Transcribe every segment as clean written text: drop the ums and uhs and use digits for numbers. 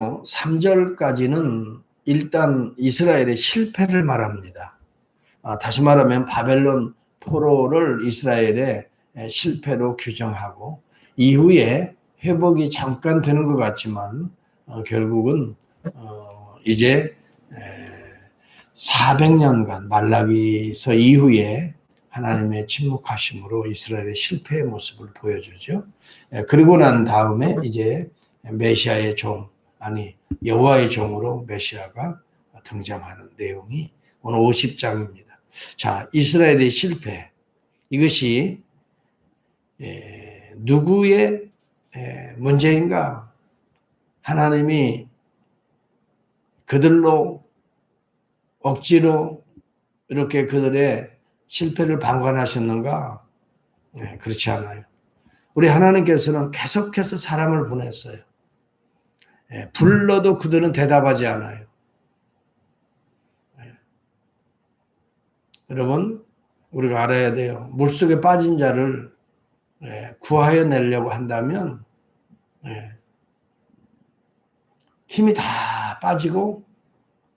3절까지는 일단 이스라엘의 실패를 말합니다. 다시 말하면 바벨론 포로를 이스라엘의 실패로 규정하고 이후에 회복이 잠깐 되는 것 같지만 결국은 이제 400년간 말라기서 이후에 하나님의 침묵하심으로 이스라엘의 실패의 모습을 보여주죠. 그리고 난 다음에 이제 메시아의 종, 여호와의 종으로 메시아가 등장하는 내용이 오늘 50장입니다. 자, 이스라엘의 실패. 이것이 누구의 문제인가? 하나님이 그들로 억지로 이렇게 그들의 실패를 방관하셨는가? 그렇지 않아요. 우리 하나님께서는 계속해서 사람을 보냈어요. 불러도 그들은 대답하지 않아요. 여러분, 우리가 알아야 돼요. 물속에 빠진 자를 구하여 내려고 한다면 힘이 다 빠지고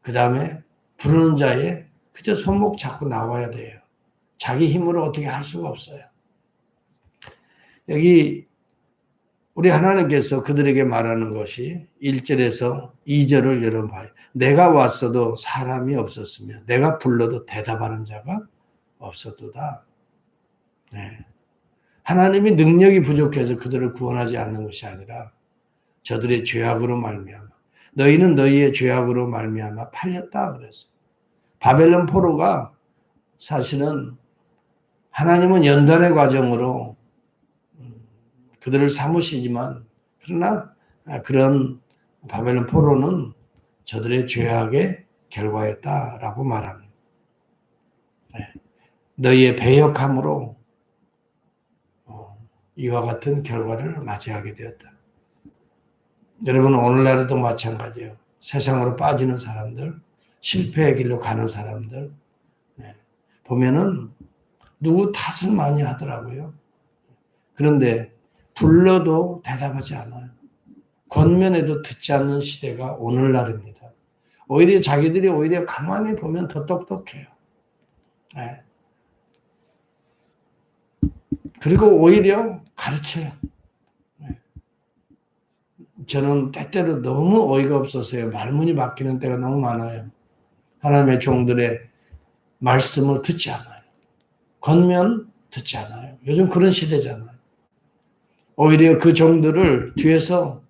그 다음에 부르는 자에 그저 손목 잡고 나와야 돼요. 자기 힘으로 어떻게 할 수가 없어요. 여기 우리 하나님께서 그들에게 말하는 것이 1절에서 2절을 여러분 봐요. 내가 왔어도 사람이 없었으며 내가 불러도 대답하는 자가 없었도다. 하나님이 능력이 부족해서 그들을 구원하지 않는 것이 아니라 저들의 죄악으로 말미암아 너희는 너희의 죄악으로 말미암아 팔렸다 그랬어. 바벨론 포로가 사실은 하나님은 연단의 과정으로 그들을 삼으시지만 그러나 그런 바벨론 포로는 저들의 죄악의 결과였다라고 말합니다. 너희의 배역함으로 이와 같은 결과를 맞이하게 되었다. 여러분 오늘날에도 마찬가지예요. 세상으로 빠지는 사람들, 실패의 길로 가는 사람들 보면은 누구 탓을 많이 하더라고요. 그런데 불러도 대답하지 않아요. 권면해도 듣지 않는 시대가 오늘날입니다. 오히려 자기들이 오히려 가만히 보면 더 똑똑해요. 그리고 오히려 가르쳐요. 저는 때때로 너무 어이가 없어서요. 말문이 막히는 때가 너무 많아요. 하나님의 종들의 말씀을 듣지 않아요. 권면 듣지 않아요. 요즘 그런 시대잖아요. 오히려 그 종들을 뒤에서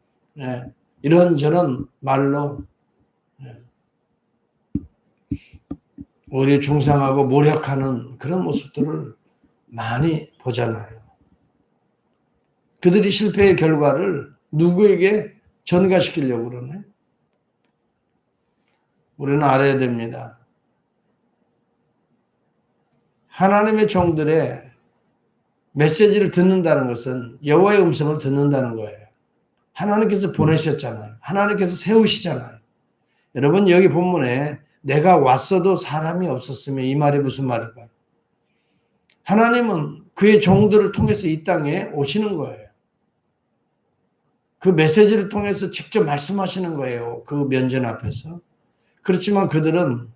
이런저런 말로 오히려 중상하고 모략하는 그런 모습들을 많이 보잖아요. 그들이 실패의 결과를 누구에게 전가시키려고 그러네? 우리는 알아야 됩니다. 하나님의 종들의 메시지를 듣는다는 것은 여호와의 음성을 듣는다는 거예요. 하나님께서 보내셨잖아요. 하나님께서 세우시잖아요. 여러분 여기 본문에 내가 왔어도 사람이 없었으면 이 말이 무슨 말일까요? 하나님은 그의 종들을 통해서 이 땅에 오시는 거예요. 그 메시지를 통해서 직접 말씀하시는 거예요. 그 면전 앞에서. 그렇지만 그들은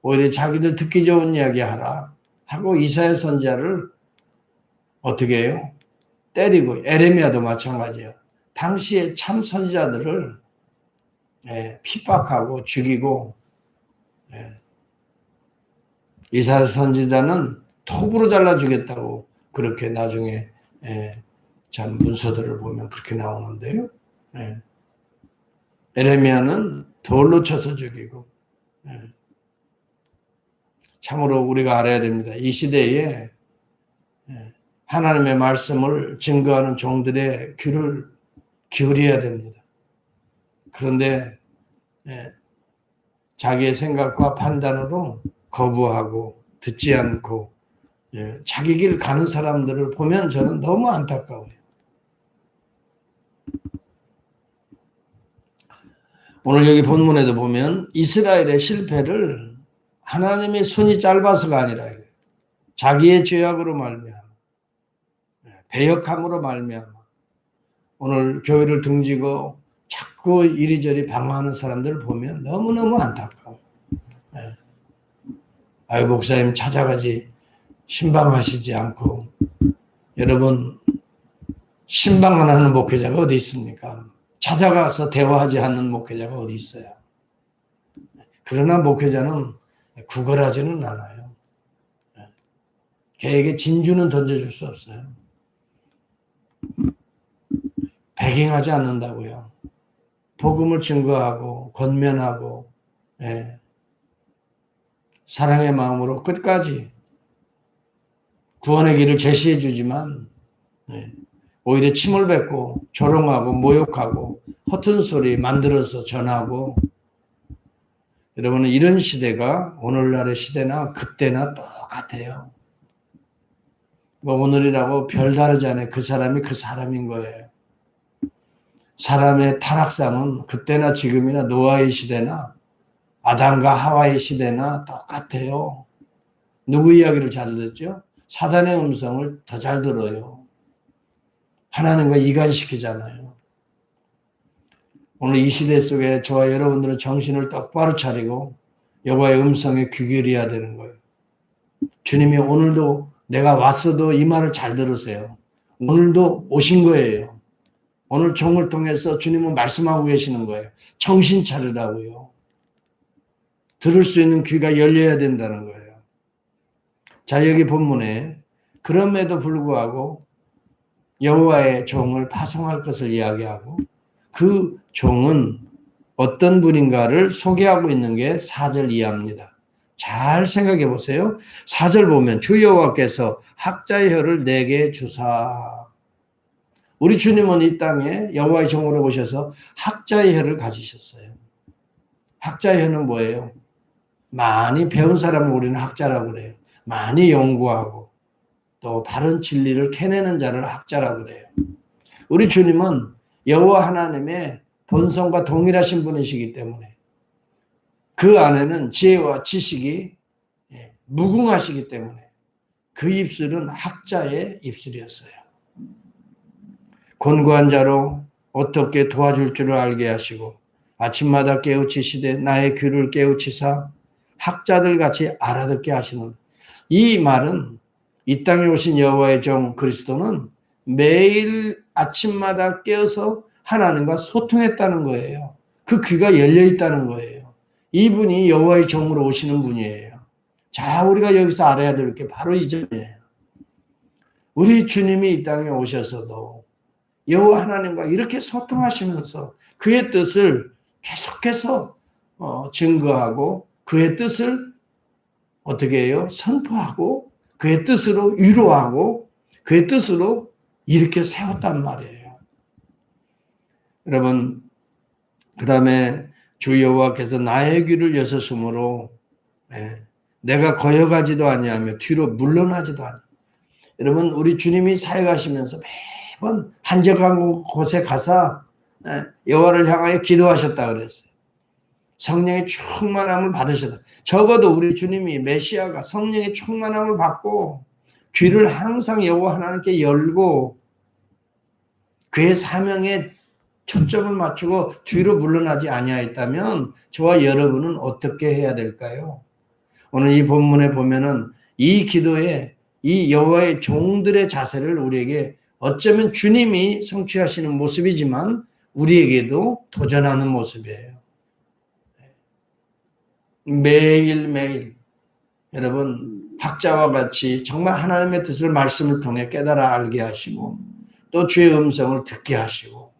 오히려 자기들 듣기 좋은 이야기 하라 하고 이사야 선지자를 어떻게 해요? 때리고 에레미야도 마찬가지예요. 당시에 참 선지자들을 핍박하고 죽이고 이사야 선지자는 톱으로 잘라주겠다고 그렇게 나중에 참 문서들을 보면 그렇게 나오는데요. 에레미야는 돌로 쳐서 죽이고 참으로 우리가 알아야 됩니다. 이 시대에 하나님의 말씀을 증거하는 종들의 귀를 기울여야 됩니다. 그런데 자기의 생각과 판단으로 거부하고 듣지 않고 자기 길 가는 사람들을 보면 저는 너무 안타까워요. 오늘 여기 본문에도 보면 이스라엘의 실패를 하나님의 손이 짧아서가 아니라 자기의 죄악으로 말미암아 배역함으로 말미암아 오늘 교회를 등지고 자꾸 이리저리 방황하는 사람들을 보면 너무너무 안타까워. 예. 아유, 목사님 찾아가지 신방하시지 않고. 여러분, 신방 안 하는 목회자가 어디 있습니까? 찾아가서 대화하지 않는 목회자가 어디 있어요? 그러나 목회자는 구걸하지는 않아요. 걔에게 진주는 던져줄 수 없어요. 배경하지 않는다고요. 복음을 증거하고 권면하고 사랑의 마음으로 끝까지 구원의 길을 제시해 주지만 오히려 침을 뱉고 조롱하고 모욕하고 허튼 소리 만들어서 전하고. 여러분은 이런 시대가 오늘날의 시대나 그때나 똑같아요. 뭐 오늘이라고 별 다르지 않아요. 그 사람이 그 사람인 거예요. 사람의 타락상은 그때나 지금이나 노아의 시대나 아담과 하와의 시대나 똑같아요. 누구 이야기를 잘 듣죠? 사단의 음성을 더 잘 들어요. 하나님과 이간시키잖아요. 오늘 이 시대 속에 저와 여러분들은 정신을 똑바로 차리고 여호와의 음성에 귀 기울여야 되는 거예요. 주님이 오늘도 내가 왔어도 이 말을 잘 들으세요. 오늘도 오신 거예요. 오늘 종을 통해서 주님은 말씀하고 계시는 거예요. 정신 차리라고요. 들을 수 있는 귀가 열려야 된다는 거예요. 자, 여기 본문에 그럼에도 불구하고 여호와의 종을 파송할 것을 이야기하고 그 종은 어떤 분인가를 소개하고 있는 게 4절 이하입니다. 잘 생각해 보세요. 4절 보면 주 여호와께서 학자의 혀를 내게 주사. 우리 주님은 이 땅에 여호와의 종으로 오셔서 학자의 혀를 가지셨어요. 학자의 혀는 뭐예요? 많이 배운 사람을 우리는 학자라고 그래요. 많이 연구하고 또 바른 진리를 캐내는 자를 학자라고 그래요. 우리 주님은 여호와 하나님의 본성과 동일하신 분이시기 때문에 그 안에는 지혜와 지식이 무궁하시기 때문에 그 입술은 학자의 입술이었어요. 권고한 자로 어떻게 도와줄 줄을 알게 하시고 아침마다 깨우치시되 나의 귀를 깨우치사 학자들 같이 알아듣게 하시는, 이 말은 이 땅에 오신 여호와의 종 그리스도는 매일 아침마다 깨어서 하나님과 소통했다는 거예요. 그 귀가 열려 있다는 거예요. 이분이 여호와의 종으로 오시는 분이에요. 자, 우리가 여기서 알아야 될 게 바로 이 점이에요. 우리 주님이 이 땅에 오셔서도 여호와 하나님과 이렇게 소통하시면서 그의 뜻을 계속해서 증거하고 그의 뜻을 어떻게 해요? 선포하고 그의 뜻으로 위로하고 그의 뜻으로 이렇게 세웠단 말이에요. 여러분, 그 다음에 주 여호와께서 나의 귀를 여셨으므로 내가 거여가지도 아니하며 뒤로 물러나지도 아니하며. 여러분, 우리 주님이 사역하시면서 매번 한적한 곳에 가서 여호와를 향하여 기도하셨다 그랬어요. 성령의 충만함을 받으셨다. 적어도 우리 주님이 메시아가 성령의 충만함을 받고 귀를 항상 여호와 하나님께 열고 그의 사명에 초점을 맞추고 뒤로 물러나지 아니하였다면 저와 여러분은 어떻게 해야 될까요? 오늘 이 본문에 보면은 이 기도에 이 여호와의 종들의 자세를 우리에게 어쩌면 주님이 성취하시는 모습이지만 우리에게도 도전하는 모습이에요. 매일매일 여러분 학자와 같이 정말 하나님의 뜻을 말씀을 통해 깨달아 알게 하시고 또 주의 음성을 듣게 하시고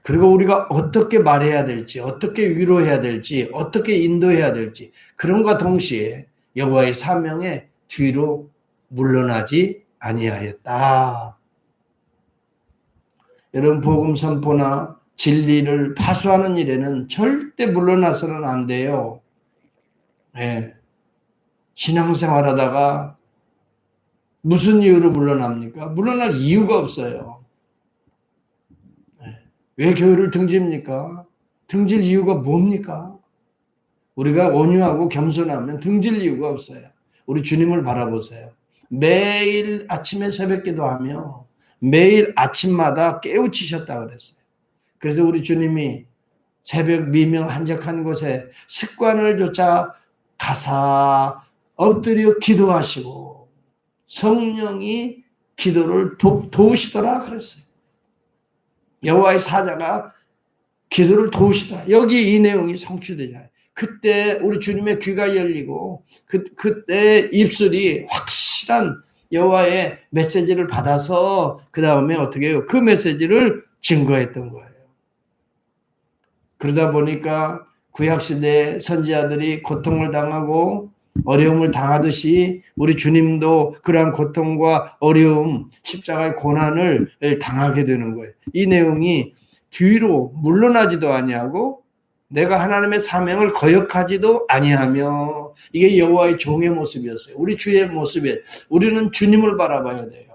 그리고 우리가 어떻게 말해야 될지 어떻게 위로해야 될지 어떻게 인도해야 될지 그런과 동시에 여호와의 사명에 뒤로 물러나지 아니하였다. 여러분 복음 선포나 진리를 파수하는 일에는 절대 물러나서는 안 돼요. 신앙생활 하다가 무슨 이유로 물러납니까? 물러날 이유가 없어요. 왜 교회를 등집니까? 등질 이유가 뭡니까? 우리가 온유하고 겸손하면 등질 이유가 없어요. 우리 주님을 바라보세요. 매일 아침에 새벽 기도하며 매일 아침마다 깨우치셨다 그랬어요. 그래서 우리 주님이 새벽 미명 한적한 곳에 습관을 조차 가사 엎드려 기도하시고 성령이 기도를 도우시더라 그랬어요. 여호와의 사자가 기도를 도우시더라. 여기 이 내용이 성취되잖아요. 그때 우리 주님의 귀가 열리고 그때 입술이 확실한 여호와의 메시지를 받아서 그 다음에 어떻게 해요? 그 메시지를 증거했던 거예요. 그러다 보니까 구약시대 선지자들이 고통을 당하고 어려움을 당하듯이 우리 주님도 그러한 고통과 어려움, 십자가의 고난을 당하게 되는 거예요. 이 내용이 뒤로 물러나지도 아니하고 내가 하나님의 사명을 거역하지도 아니하며 이게 여호와의 종의 모습이었어요. 우리 주의 모습에 우리는 주님을 바라봐야 돼요.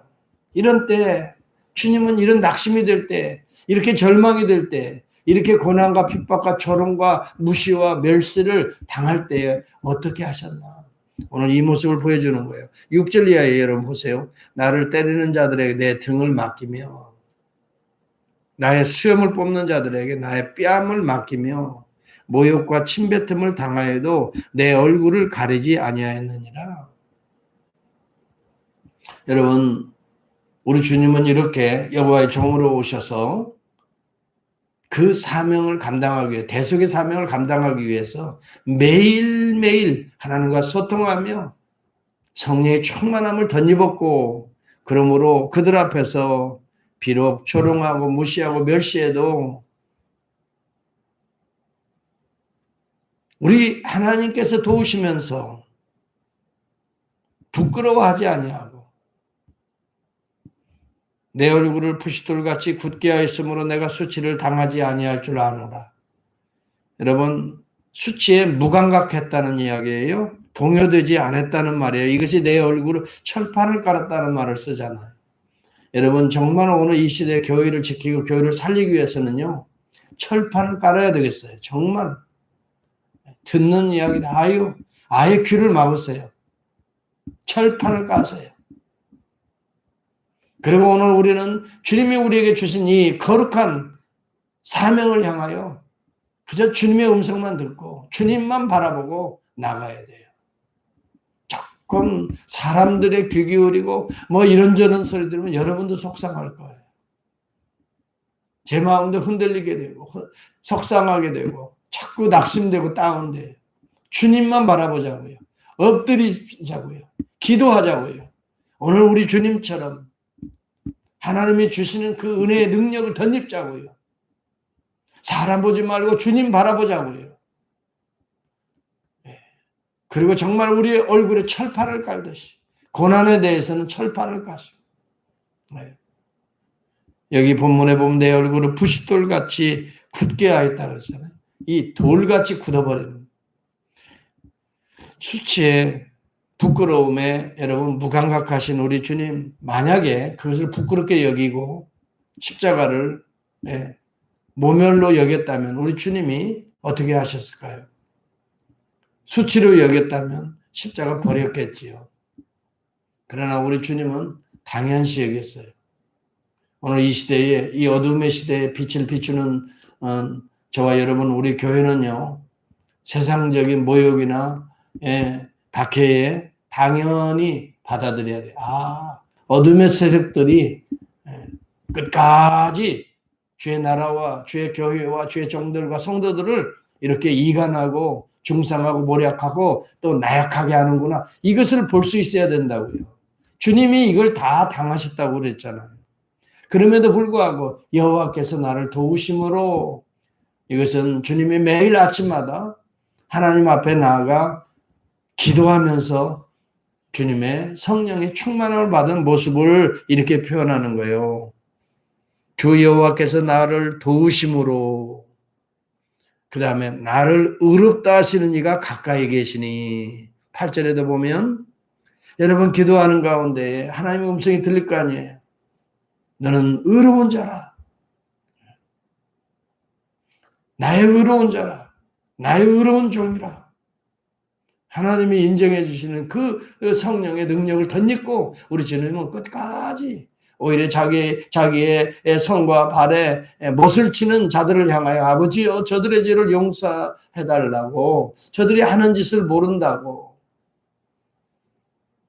이런 때 주님은 이런 낙심이 될 때 이렇게 절망이 될 때 이렇게 고난과 핍박과 조롱과 무시와 멸시를 당할 때 어떻게 하셨나? 오늘 이 모습을 보여주는 거예요. 6절 이하에 여러분 보세요. 나를 때리는 자들에게 내 등을 맡기며 나의 수염을 뽑는 자들에게 나의 뺨을 맡기며 모욕과 침뱉음을 당하여도 내 얼굴을 가리지 아니하였느니라. 여러분, 우리 주님은 이렇게 여호와의 종으로 오셔서 그 사명을 감당하기 위해 대속의 사명을 감당하기 위해서 매일매일 하나님과 소통하며 성령의 충만함을 덧입었고 그러므로 그들 앞에서 비록 조롱하고 무시하고 멸시해도 우리 하나님께서 도우시면서 부끄러워하지 아니하고 내 얼굴을 부싯돌같이 굳게 하였으므로 내가 수치를 당하지 아니할 줄 아노라. 여러분, 수치에 무감각했다는 이야기예요. 동요되지 않았다는 말이에요. 이것이 내 얼굴을 철판을 깔았다는 말을 쓰잖아요. 여러분, 정말 오늘 이 시대 교회를 지키고 교회를 살리기 위해서는요, 철판을 깔아야 되겠어요. 정말 듣는 이야기다. 아예 귀를 막으세요. 철판을 까세요. 그리고 오늘 우리는 주님이 우리에게 주신 이 거룩한 사명을 향하여 그저 주님의 음성만 듣고 주님만 바라보고 나가야 돼요. 조금 사람들의 귀 기울이고 뭐 이런저런 소리 들으면 여러분도 속상할 거예요. 제 마음도 흔들리게 되고 속상하게 되고 자꾸 낙심되고 다운돼요. 주님만 바라보자고요. 엎드리자고요. 기도하자고요. 오늘 우리 주님처럼 하나님이 주시는 그 은혜의 능력을 덧입자고요. 사람 보지 말고 주님 바라보자고요. 그리고 정말 우리의 얼굴에 철판을 깔듯이 고난에 대해서는 철판을 까시고 여기 본문에 보면 내 얼굴을 부싯돌같이 굳게 하였다 그러잖아요. 이 돌같이 굳어버리는 수치에 부끄러움에 여러분 무감각하신 우리 주님 만약에 그것을 부끄럽게 여기고 십자가를 모멸로 여겼다면 우리 주님이 어떻게 하셨을까요? 수치로 여겼다면 십자가 버렸겠지요. 그러나 우리 주님은 당연시 여겼어요. 오늘 이 시대에 이 어둠의 시대에 빛을 비추는 저와 여러분 우리 교회는요. 세상적인 모욕이나 박해에 당연히 받아들여야 돼요. 어둠의 세력들이 끝까지 주의 나라와 주의 교회와 주의 종들과 성도들을 이렇게 이간하고 중상하고 모략하고 또 나약하게 하는구나. 이것을 볼 수 있어야 된다고요. 주님이 이걸 다 당하셨다고 그랬잖아요. 그럼에도 불구하고 여호와께서 나를 도우심으로 이것은 주님이 매일 아침마다 하나님 앞에 나아가 기도하면서 주님의 성령의 충만함을 받은 모습을 이렇게 표현하는 거예요. 주 여호와께서 나를 도우심으로 그 다음에 나를 의롭다 하시는 이가 가까이 계시니 8절에도 보면 여러분 기도하는 가운데 하나님의 음성이 들릴 거 아니에요. 너는 의로운 자라. 나의 의로운 자라. 나의 의로운 종이라. 하나님이 인정해 주시는 그 성령의 능력을 덧입고 우리 주님은 끝까지 오히려 자기의 손과 발에 못을 치는 자들을 향하여 아버지여 저들의 죄를 용서해달라고, 저들이 하는 짓을 모른다고,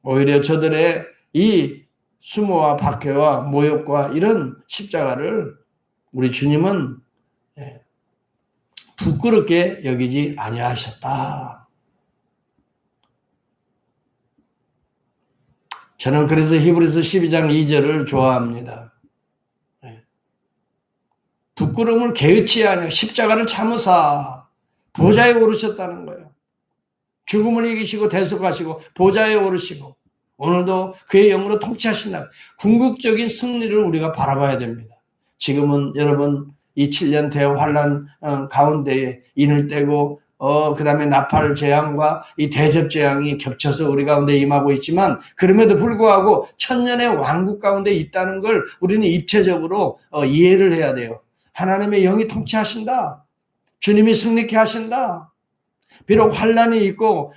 오히려 저들의 이 수모와 박해와 모욕과 이런 십자가를 우리 주님은 부끄럽게 여기지 아니하셨다. 저는 그래서 히브리서 12장 2절을 좋아합니다. 부끄러움을 개의치 아니하고 십자가를 참으사 보좌에 오르셨다는 거예요. 죽음을 이기시고 대속하시고 보좌에 오르시고 오늘도 그의 영으로 통치하신다. 궁극적인 승리를 우리가 바라봐야 됩니다. 지금은 여러분 이 7년 대환란 가운데에 인을 떼고 그 다음에 나팔 재앙과 이 대접 재앙이 겹쳐서 우리 가운데 임하고 있지만, 그럼에도 불구하고 천년의 왕국 가운데 있다는 걸 우리는 입체적으로 이해를 해야 돼요. 하나님의 영이 통치하신다. 주님이 승리케 하신다. 비록 환란이 있고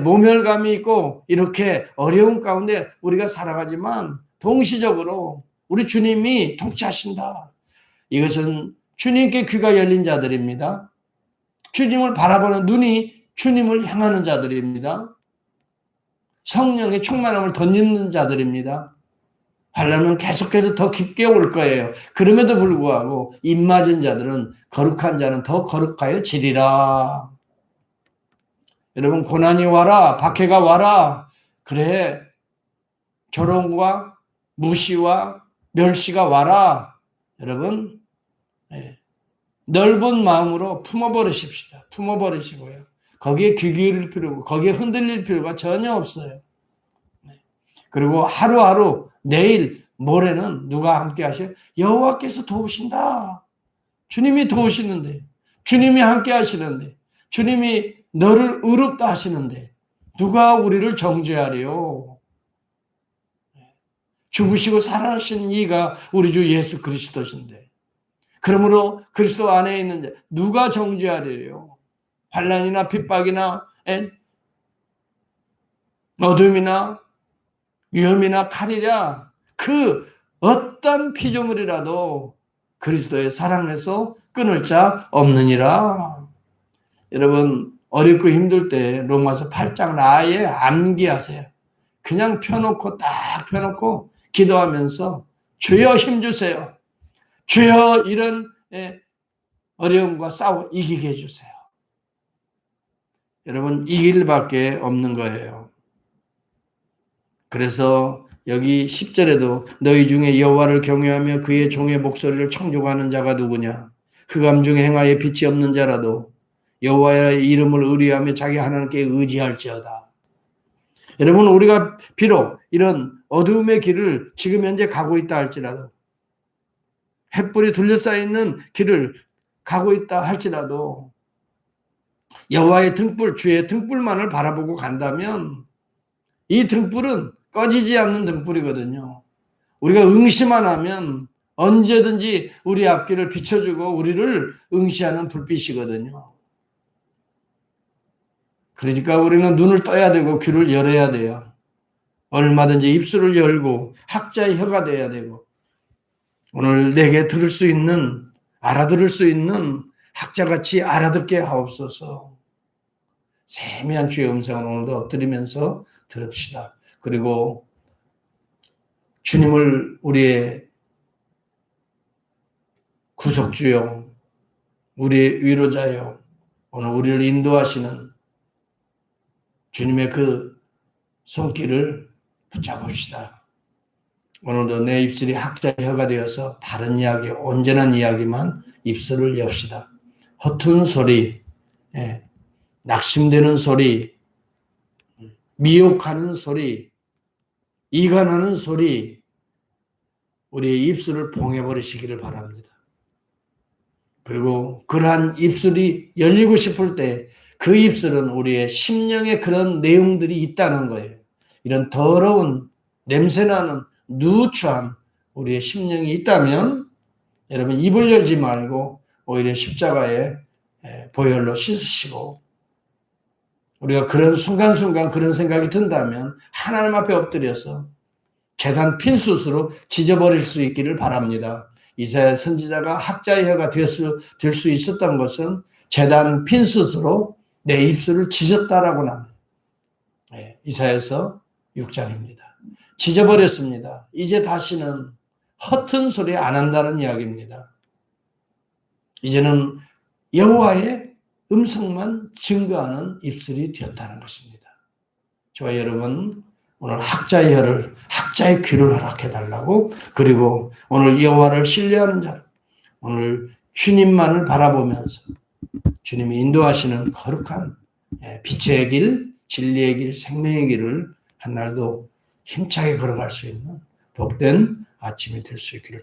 모멸감이 있고 이렇게 어려운 가운데 우리가 살아가지만 동시적으로 우리 주님이 통치하신다. 이것은 주님께 귀가 열린 자들입니다. 주님을 바라보는 눈이 주님을 향하는 자들입니다. 성령의 충만함을 덧입는 자들입니다. 환난은 계속해서 더 깊게 올 거예요. 그럼에도 불구하고 입 맞은 자들은, 거룩한 자는 더 거룩하여 지리라. 여러분, 고난이 와라, 박해가 와라. 그래, 조롱과 무시와 멸시가 와라. 여러분, 넓은 마음으로 품어버리십시다. 품어버리시고요. 거기에 귀 기울일 필요고 거기에 흔들릴 필요가 전혀 없어요. 그리고 하루하루, 내일, 모레는 누가 함께 하셔요? 여호와께서 도우신다. 주님이 도우시는데, 주님이 함께 하시는데, 주님이 너를 의롭다 하시는데 누가 우리를 정죄하리요? 죽으시고 살아나신 이가 우리 주 예수 그리스도신데, 그러므로 그리스도 안에 있는 자 누가 정죄하리요? 환난이나 핍박이나 어둠이나 위험이나 칼이랴, 그 어떤 피조물이라도 그리스도의 사랑에서 끊을 자 없느니라. 여러분, 어렵고 힘들 때 로마서 8장을 아예 암기하세요. 그냥 펴놓고 딱 펴놓고 기도하면서 주여 힘주세요. 주여 이런 어려움과 싸워 이기게 해주세요. 여러분, 이길 밖에 없는 거예요. 그래서 여기 10절에도 너희 중에 여호와를 경외하며 그의 종의 목소리를 청종하는 자가 누구냐? 흑암 중에 행하여 빛이 없는 자라도 여호와의 이름을 의뢰하며 자기 하나님께 의지할지어다. 여러분, 우리가 비록 이런 어두움의 길을 지금 현재 가고 있다 할지라도, 횃불이 둘러싸여 있는 길을 가고 있다 할지라도 여호와의 등불, 주의 등불만을 바라보고 간다면 이 등불은 꺼지지 않는 등불이거든요. 우리가 응시만 하면 언제든지 우리 앞길을 비춰주고 우리를 응시하는 불빛이거든요. 그러니까 우리는 눈을 떠야 되고 귀를 열어야 돼요. 얼마든지 입술을 열고 학자의 혀가 돼야 되고, 오늘 내게 들을 수 있는, 알아들을 수 있는 학자같이 알아듣게 하옵소서. 세미한 주의 음성을 오늘도 엎드리면서 들읍시다. 그리고 주님을 우리의 구속주요, 우리의 위로자요, 오늘 우리를 인도하시는 주님의 그 손길을 붙잡읍시다. 오늘도 내 입술이 학자의 혀가 되어서 바른 이야기, 온전한 이야기만 입술을 엽시다. 허튼 소리, 낙심되는 소리, 미혹하는 소리, 이간하는 소리, 우리의 입술을 봉해버리시기를 바랍니다. 그리고 그러한 입술이 열리고 싶을 때 그 입술은 우리의 심령에 그런 내용들이 있다는 거예요. 이런 더러운 냄새나는 누추한 우리의 심령이 있다면 여러분, 입을 열지 말고 오히려 십자가에 보혈로 씻으시고, 우리가 그런 순간순간 그런 생각이 든다면 하나님 앞에 엎드려서 재단 핀숯으로 찢어버릴 수 있기를 바랍니다. 이사야 선지자가 학자의 혀가 될 수 있었던 것은 재단 핀숯으로 내 입술을 찢었다라고 합니다. 네, 이사야서 6장입니다. 찢어버렸습니다. 이제 다시는 허튼 소리 안 한다는 이야기입니다. 이제는 여호와의 음성만 증거하는 입술이 되었다는 것입니다. 저와 여러분, 오늘 학자의 귀를 허락해달라고, 그리고 오늘 여호와를 신뢰하는 자, 오늘 주님만을 바라보면서 주님이 인도하시는 거룩한 빛의 길, 진리의 길, 생명의 길을 한 날도 힘차게 걸어갈 수 있는 복된 아침이 될 수 있기를